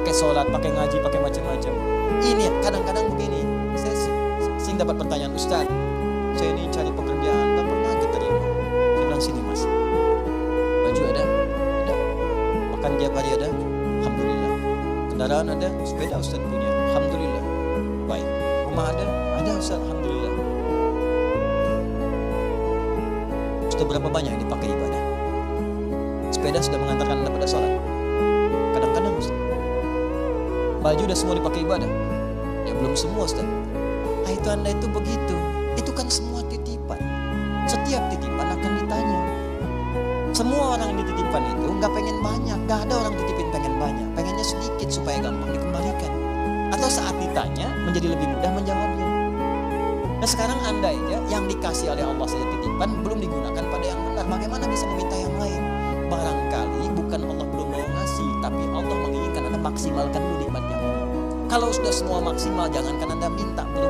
Pakai sholat, pakai ngaji, pakai macam-macam. Ini kadang-kadang begini, saya sering dapat pertanyaan, Ustaz, saya ini cari pekerjaan, gak pernah keterima. Saya bilang, sini mas, baju ada, makan tiap hari ada, alhamdulillah. Kendaraan ada, sepeda Ustaz punya, alhamdulillah. Baik, rumah ada Ustaz, alhamdulillah. Sudah berapa banyak yang dipakai ibadah? Sepeda sudah mengantarkan Anda pada sholat. Kadang-kadang Ustaz, baju udah semua dipakai ibadah. Ya belum semua Ustaz. Nah itu Anda itu begitu. Itu kan semua titipan. Setiap titipan akan ditanya. Semua orang yang dititipkan itu gak pengen banyak. Gak ada orang titipin pengen banyak. Pengennya sedikit supaya gampang dikembalikan. Atau saat itu kitanya menjadi lebih mudah menjawabnya. Nah sekarang andai ya yang dikasih oleh Allah saja titipan belum digunakan pada yang benar, bagaimana bisa meminta yang lain? Barangkali bukan Allah belum mau ngasih, tapi Allah menginginkan Anda maksimalkan dulu nikmat yang ini. Kalau sudah semua maksimal, jangankan Anda minta pun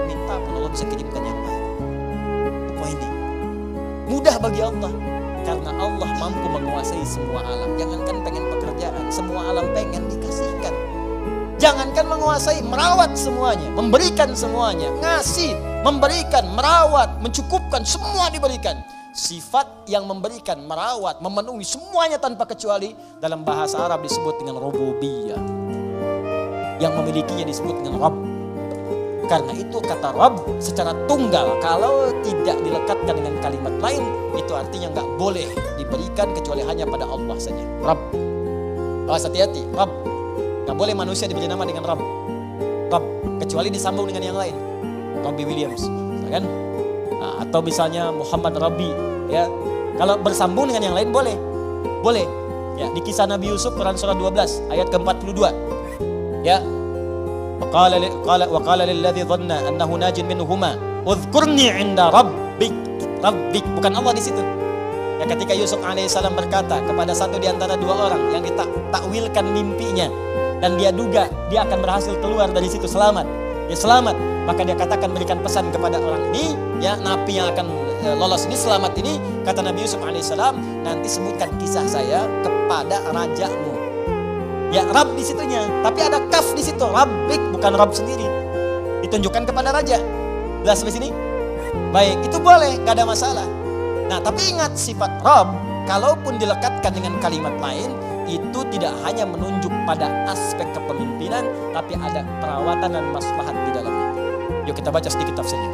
Allah bisa kirimkan yang lain. Poinnya mudah bagi Allah, karena Allah mampu menguasai semua alam. Jangankan pengen pekerjaan, semua alam pengen dikasihkan. Jangankan menguasai, merawat semuanya, memberikan semuanya, ngasih, memberikan, merawat, mencukupkan, semua diberikan. Sifat yang memberikan, merawat, memenuhi semuanya tanpa kecuali dalam bahasa Arab disebut dengan rububiyah. Yang memilikinya disebut dengan Rabb. Karena itu kata Rabb secara tunggal, kalau tidak dilekatkan dengan kalimat lain, itu artinya nggak boleh diberikan kecuali hanya pada Allah saja. Rabb. Awas hati-hati, Rabb. Nggak boleh manusia diberi nama dengan Rabb. Rabb, kecuali disambung dengan yang lain. Robbie Williams, kan? Nah, atau misalnya Muhammad Rabbi, ya. Kalau bersambung dengan yang lain boleh. Boleh. Ya, di kisah Nabi Yusuf Quran surah 12 ayat ke-42. Ya. Wa qala lilladzi dhanna annahu najin minhuma udhkurni 'inda rabbik. Bukan Allah di situ. Ya, ketika Yusuf alaihissalam berkata kepada satu di antara dua orang yang ditakwilkan mimpinya dan dia duga dia akan berhasil keluar dari situ selamat. Ya selamat, maka dia katakan berikan pesan kepada orang ini, ya napi yang akan lolos ini, selamat ini, kata Nabi Yusuf alaihissalam, nanti sebutkan kisah saya kepada rajamu. Ya Rabb di situnya, tapi ada kaf di situ, Rabbik, bukan Rabb sendiri. Ditunjukkan kepada raja. Jelas sampai sini? Baik, itu boleh, gak ada masalah. Nah, tapi ingat sifat Rabb, kalaupun dilekatkan dengan kalimat lain, itu tidak hanya menunjuk pada aspek kepemimpinan, tapi ada perawatan dan maslahat di dalamnya. Yuk kita baca sedikit tafsirnya.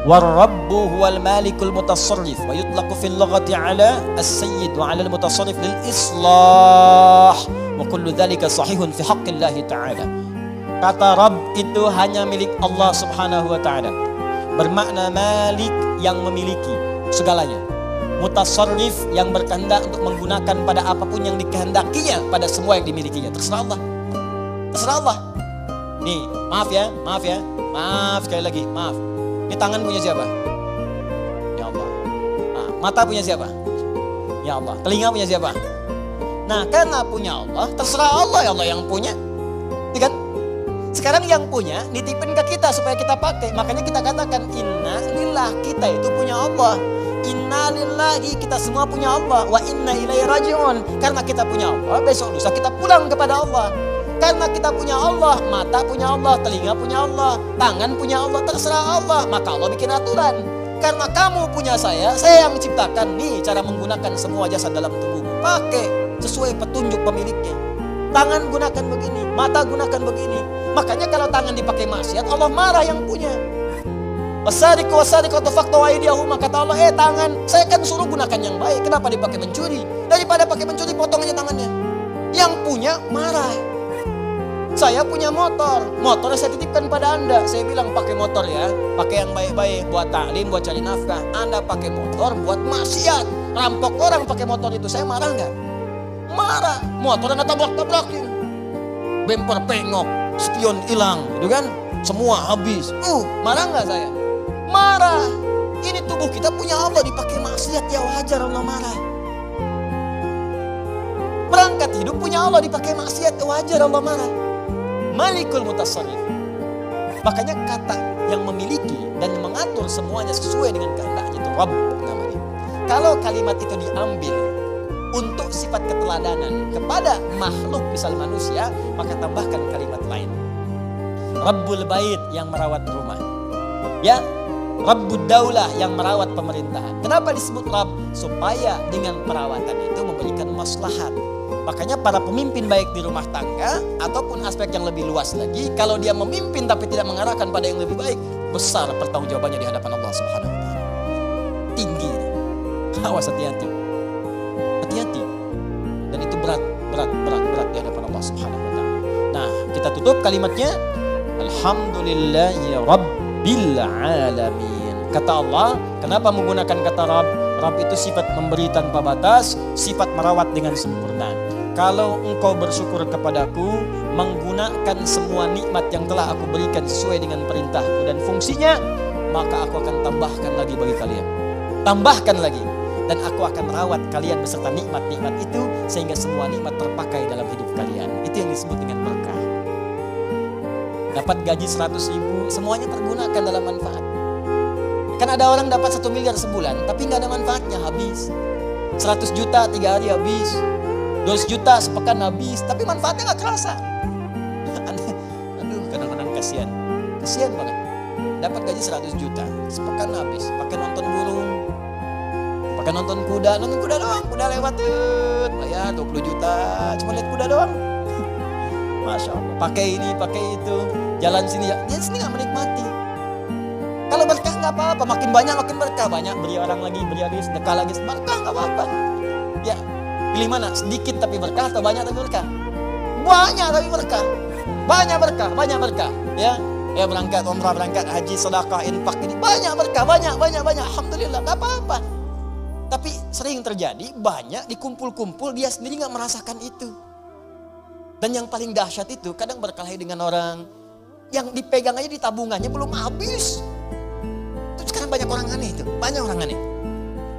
War-Rabbu huwal malikul mutasarrif wa yutlaqu fil lughati 'ala as-sayyid wa 'ala al-mutasarrif lil islah wa kullu dhalika sahihun fi haqqillahi ta'ala. Kata Rabb itu hanya milik Allah Subhanahu wa taala. Bermakna malik yang memiliki segalanya. Mutasarrif yang berkehendak untuk menggunakan pada apapun yang dikehendakinya pada semua yang dimilikinya. Terserah Allah. Terserah Allah. Nih, maaf sekali lagi, maaf. Ini tangan punya siapa? Ya Allah. Nah, mata punya siapa? Ya Allah. Telinga punya siapa? Nah, karena punya Allah, terserah Allah, ya Allah yang punya. Iya kan? Sekarang yang punya nitipin ke kita supaya kita pakai. Makanya kita katakan inna lillah, kita itu punya Allah. Inna lillahi, kita semua punya Allah. Wa inna ilaihi raji'un. Karena kita punya Allah, besok lusa kita pulang kepada Allah. Karena kita punya Allah, mata punya Allah, telinga punya Allah, tangan punya Allah, terserah Allah. Maka Allah bikin aturan. Karena kamu punya saya yang ciptakan. Nih cara menggunakan semua jasad dalam tubuhmu. Pakai sesuai petunjuk pemiliknya. Tangan gunakan begini, mata gunakan begini. Makanya kalau tangan dipakai maksiat, Allah marah yang punya. Wasariqu wasariqatu faqtu aydiyahuma, kata Allah, tangan saya kan suruh gunakan yang baik, kenapa dipakai mencuri? Daripada pakai mencuri, potong aja tangannya. Yang punya marah. Saya punya motor saya titipkan pada Anda. Saya bilang pakai motor ya, pakai yang baik-baik buat taklim, buat cari nafkah. Anda pakai motor buat maksiat, rampok orang pakai motor itu, saya marah nggak? Marah. Motor Anda tabrak-tabrakin, bemper pengok, spion hilang, gitu kan? Semua habis. Marah nggak saya? Marah. Ini tubuh kita punya Allah, dipakai maksiat, ya wajar Allah marah. Berangkat hidup punya Allah, dipakai maksiat, wajar Allah marah. Malikul mutasarrif. Makanya kata yang memiliki dan mengatur semuanya sesuai dengan kehendaknya itu Rabb namanya. Kalau kalimat itu diambil untuk sifat keteladanan kepada makhluk misal manusia, maka tambahkan kalimat lain. Rabbul bait yang merawat rumah. Ya, Rabbud daulah yang merawat pemerintahan. Kenapa disebut Rabb? Supaya dengan perawatan itu memberikan maslahat. Makanya para pemimpin baik di rumah tangga ataupun aspek yang lebih luas lagi, kalau dia memimpin tapi tidak mengarahkan pada yang lebih baik, besar pertanggungjawabannya di hadapan Allah Subhanahu wa taala. Tinggi. Awas, hati-hati. Hati-hati. Dan itu berat di hadapan Allah Subhanahu wa taala. Nah, kita tutup kalimatnya Alhamdulillahi Rabbil Alamin. Kata Allah, kenapa menggunakan kata Rabb? Rabb itu sifat memberi tanpa batas, sifat merawat dengan sempurna. kalau engkau bersyukur kepadaku, menggunakan semua nikmat yang telah aku berikan sesuai dengan perintahku dan fungsinya, maka aku akan tambahkan lagi bagi kalian. Tambahkan lagi. Dan aku akan rawat kalian beserta nikmat-nikmat itu, sehingga semua nikmat terpakai dalam hidup kalian. Itu yang disebut dengan berkah. Dapat gaji 100.000, semuanya tergunakan dalam manfaat. Kan ada orang dapat 1 miliar sebulan, tapi nggak ada manfaatnya, habis. 100 juta 3 hari habis. 200 juta sepekan habis, tapi manfaatnya nggak kerasa. Aduh, kadang-kadang kasihan banget. Dapat gaji 100 juta, sepekan habis, pakai nonton burung, pakai nonton kuda doang, kuda lewat, bayar 20 juta, cuma lihat kuda doang. Masya Allah, pakai ini, pakai itu, jalan sini, dia sini nggak menikmati. Kalau berkah nggak apa-apa, makin banyak makin berkah, banyak beri orang lagi, beri lagi, sedekah lagi, berkah nggak apa-apa. Ya, pilih mana? Sedikit tapi berkah atau banyak tapi berkah? Banyak tapi berkah, banyak berkah, ya. Ya berangkat umrah, berangkat haji, sedekah, infak, ini banyak berkah, banyak. Alhamdulillah, nggak apa-apa. Tapi sering terjadi banyak dikumpul-kumpul, dia sendiri nggak merasakan itu. Dan yang paling dahsyat itu kadang berkelahi dengan orang yang dipegang aja di tabungannya belum habis. Itu sekarang banyak orang aneh itu, banyak orang aneh.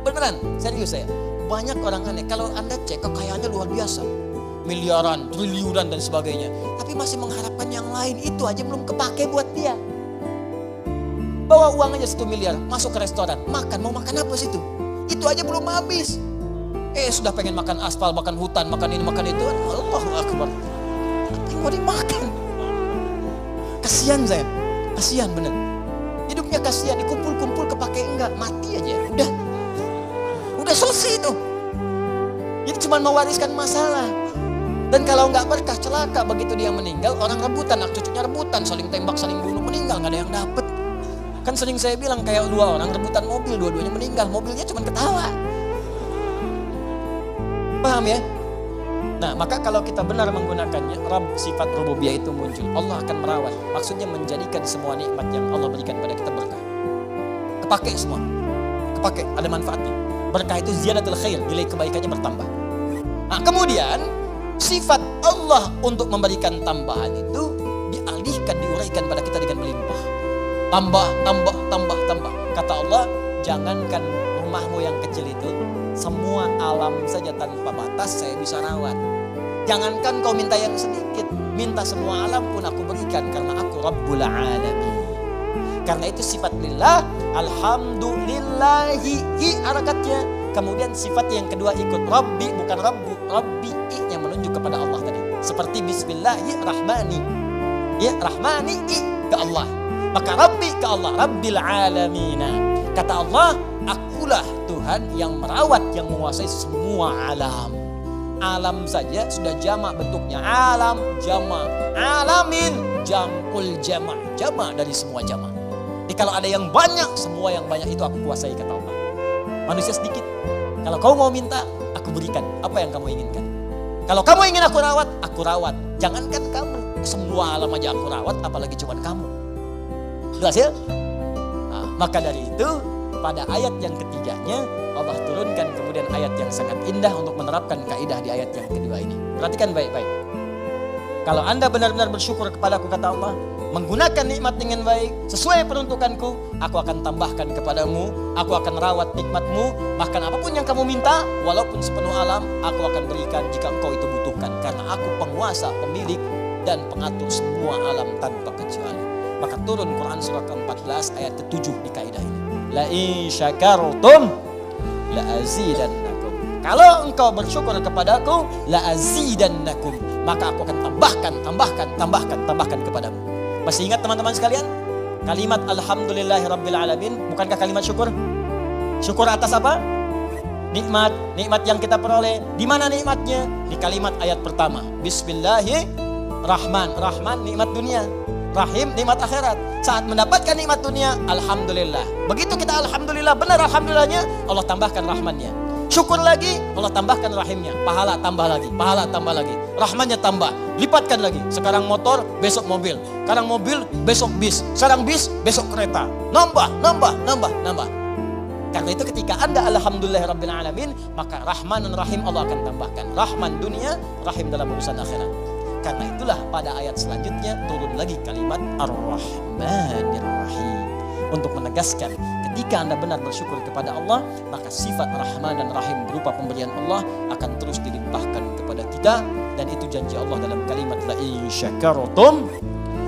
Beneran, serius saya. Banyak orang aneh. Kalau Anda cek kekayaannya luar biasa, miliaran, triliunan dan sebagainya, tapi masih mengharapkan yang lain, itu aja belum kepake buat dia. Bawa uang aja 1 miliar, masuk ke restoran, makan, mau makan apa situ? Itu aja belum habis. Sudah pengen makan aspal, makan hutan, makan ini, makan itu. Allahu Akbar. Apa yang mau dimakan? Kasihan saya, kasihan bener. Hidupnya kasihan, dikumpul-kumpul kepake enggak, mati aja. Udah selesai itu. Jadi cuma mewariskan masalah. Dan kalau nggak berkah, celaka. Begitu dia meninggal, orang rebutan, anak cucunya rebutan, saling tembak, saling bunuh, meninggal nggak ada yang dapet. Kan sering saya bilang kayak 2 orang rebutan mobil, dua-duanya meninggal, mobilnya cuma ketawa. Paham ya? Nah, maka kalau kita benar menggunakannya, sifat rububiyah itu muncul. Allah akan merawat, maksudnya menjadikan semua nikmat yang Allah berikan pada kita berkah. Kepake semua, kepake, ada manfaatnya. Berkah itu ziyadatul khair, nilai kebaikannya bertambah. Nah, kemudian sifat Allah untuk memberikan tambahan itu dialihkan, diuraikan pada kita dengan melimpah. Tambah. Kata Allah, jangankan rumahmu yang kecil itu, semua alam saja tanpa batas saya bisa rawat. Jangankan kau minta yang sedikit, minta semua alam pun aku berikan, karena aku Rabbul Alamin. Karena itu sifat lillah, alhamdulillahi, harakatnya. Kemudian sifat yang kedua ikut Rabbi, bukan Rabbu, Rabbi yang menunjuk kepada Allah tadi. Seperti Bismillahirrahmani, ya Rahmani ke Allah. Maka Rabbi ke Allah, Rabbil Alamina. Kata Allah, akulah Tuhan yang merawat, yang menguasai semua alam. Alam saja sudah jamak bentuknya, alam jamak, alamin jamul jamak, jamak dari semua jamak. Jadi kalau ada yang banyak, semua yang banyak itu aku kuasai, kata Allah. Manusia sedikit, kalau kau mau minta, aku berikan apa yang kamu inginkan. Kalau kamu ingin aku rawat. Jangankan kamu, semua alam aja aku rawat, apalagi cuma kamu. Jelas ya? Nah, maka dari itu pada ayat yang ketiganya Allah turunkan kemudian ayat yang sangat indah untuk menerapkan kaidah di ayat yang kedua ini. Perhatikan baik-baik. Kalau Anda benar-benar bersyukur kepadaku, kata Allah, menggunakan nikmat dengan baik sesuai peruntukanku, aku akan tambahkan kepadamu, aku akan rawat nikmatmu, bahkan apapun yang kamu minta, walaupun sepenuh alam, aku akan berikan jika engkau itu butuhkan, karena aku penguasa, pemilik dan pengatur semua alam tanpa kecuali. Maka turun Quran surah ke-14 ayat ke-7 di kaidah ini. La in syakartum la azidannakum. Kalau engkau bersyukur kepadaku, la azidannakum, maka aku akan tambahkan kepadamu. Masih ingat teman-teman sekalian? Kalimat alhamdulillahirabbil alamin, bukankah kalimat syukur? Syukur atas apa? Nikmat yang kita peroleh. Di mana nikmatnya? Di kalimat ayat pertama. Bismillahirrahmanirrahim. Rahman nikmat dunia, Rahim nikmat akhirat. Saat mendapatkan nikmat dunia, alhamdulillah. Begitu kita alhamdulillah, benar alhamdulillahnya, Allah tambahkan rahmannya. Syukur lagi, Allah tambahkan rahimnya. Pahala tambah lagi, rahmannya tambah, lipatkan lagi. Sekarang motor, besok mobil. Sekarang mobil, besok bis. Sekarang bis, besok kereta. Nambah. Karena itu ketika Anda alhamdulillahirabbil alamin, maka Rahman dan Rahim Allah akan tambahkan. Rahman dunia, Rahim dalam urusan akhirat. Karena itulah pada ayat selanjutnya turun lagi kalimat Ar-Rahmanir Rahim untuk menegaskan ketika Anda benar bersyukur kepada Allah, maka sifat Rahman dan Rahim berupa pemberian Allah akan terus dilimpahkan kepada kita, dan itu janji Allah dalam kalimat la in syakartum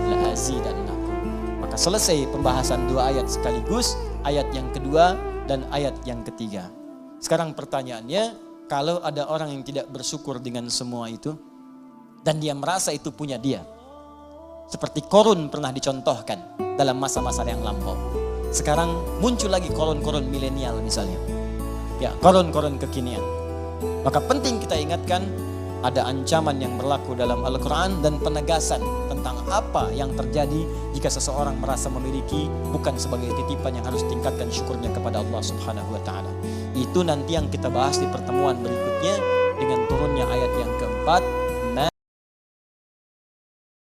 la azidannakum. Maka selesai pembahasan dua ayat sekaligus, ayat yang kedua dan ayat yang ketiga. Sekarang pertanyaannya, kalau ada orang yang tidak bersyukur dengan semua itu dan dia merasa itu punya dia, seperti Korun pernah dicontohkan dalam masa-masa yang lampau. Sekarang muncul lagi korun-korun milenial misalnya. Ya, korun-korun kekinian. Maka penting kita ingatkan ada ancaman yang berlaku dalam Al-Quran dan penegasan tentang apa yang terjadi jika seseorang merasa memiliki bukan sebagai titipan yang harus tingkatkan syukurnya kepada Allah Subhanahu wa Ta'ala. Itu nanti yang kita bahas di pertemuan berikutnya dengan turunnya ayat yang keempat.